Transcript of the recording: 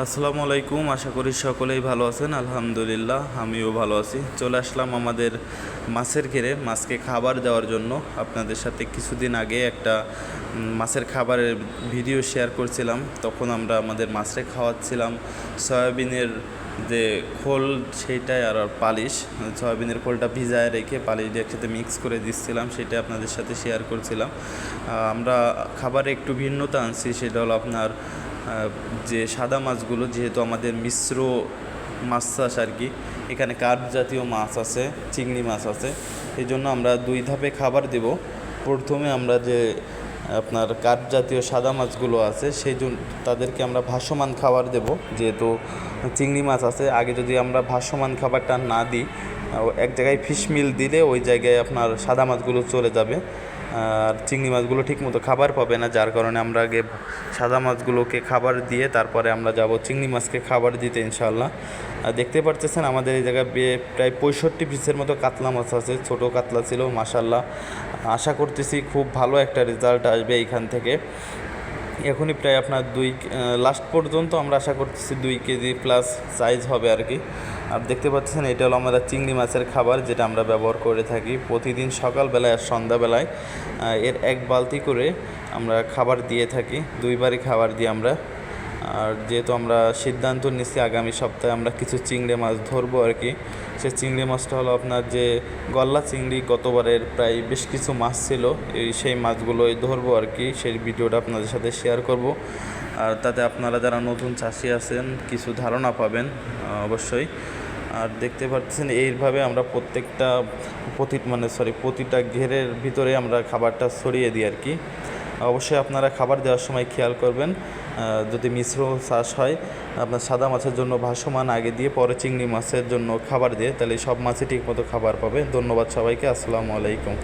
আসসালামু আলাইকুম। আশা করি সকলেই ভালো আছেন। আলহামদুলিল্লাহ আমিও ভালো আছি। চলে আসলাম আমাদের মাছের ঘেরে মাছকে খাবার দেওয়ার জন্য। আপনাদের সাথে কিছুদিন আগে একটা মাছের খাবারের ভিডিও শেয়ার করছিলাম। তখন আমরা আমাদের মাছকে খাওয়াচ্ছিলাম সয়াবিনের যে খোল সেইটাই আর পালিশ, সয়াবিনের খোলটা ভিজায় রেখে পালিশ দিয়ে একসাথে মিক্স করে দিচ্ছিলাম, সেটা আপনাদের সাথে শেয়ার করছিলাম। আমরা খাবারে একটু ভিন্নতা আনছি, সেটা হলো আপনার যে সাদা মাছগুলো, যেহেতু আমাদের মিশ্র মাছ চাষ আর কি, এখানে কার্প জাতীয় মাছ আছে, চিংড়ি মাছ আছে, এই জন্য আমরা দুই ধাপে খাবার দেব। প্রথমে আমরা যে আপনার কার্প জাতীয় সাদা মাছগুলো আছে সেই জন্য তাদেরকে আমরা ভাসমান খাবার দেব। যেহেতু চিংড়ি মাছ আছে, আগে যদি আমরা ভাসমান খাবারটা না দিই, এক জায়গায় ফিশ মিল দিলে ওই জায়গায় আপনার সাদা মাছগুলো চলে যাবে আর চিংড়ি মাছগুলো ঠিকমতো খাবার পাবে না, যার কারণে আমরা আগে সাদা মাছগুলোকে খাবার দিয়ে তারপরে আমরা যাব চিংড়ি মাছকে খাবার দিতে ইনশাআল্লাহ। দেখতে পারতেছেন আমাদের এই জায়গায় প্রায় 65 পিসের মতো কাতলা মাছ আছে, ছোট কাতলা ছিল মাশাআল্লাহ। আশা করতেছি খুব ভালো একটা রেজাল্ট আসবে এইখান থেকে। এখনই প্রায় আপনার লাস্ট পর্যন্ত আমরা আশা করতেছি 2 কেজি প্লাস সাইজ হবে আর কি। আর দেখতে পাচ্ছেন এটা হলো আমাদের চিংড়ি মাছের খাবার, যেটা আমরা ব্যবহার করে থাকি প্রতিদিন সকালবেলায় আর সন্ধ্যাবেলায়। এর 1 বালতি করে আমরা খাবার দিয়ে থাকি, 2বারই খাবার দিই আমরা। আর যেহেতু আমরা সিদ্ধান্ত নিচ্ছি আগামী সপ্তাহে আমরা কিছু চিংড়ি মাছ ধরবো আর কি। সে চিংড়ি মাছটা হলো আপনার যে গলদা চিংড়ি, গতবারের প্রায় বেশ কিছু মাছ ছিল, সেই মাছগুলোই ধরবো আর কি। সেই ভিডিওটা আপনাদের সাথে শেয়ার করব, আর তাতে আপনারা যারা নতুন চাষি আছেন কিছু ধারণা পাবেন অবশ্যই। আর দেখতে পাচ্ছেন এইভাবে আমরা প্রতিটা ঘেরের ভিতরে আমরা খাবারটা ছড়িয়ে দিই আর কি। অবশ্যই আপনারা খাবার দেওয়ার সময় খেয়াল করবেন, যদি মিশ্র চাষ হয় আপনার সাদা মাছের জন্য ভাসমান আগে দিয়ে পরে চিংড়ি মাছের জন্য খাবার দিয়ে, তাহলে সব মাছই ঠিকমতো খাবার পাবে। ধন্যবাদ সবাইকে। আসসালামু আলাইকুম।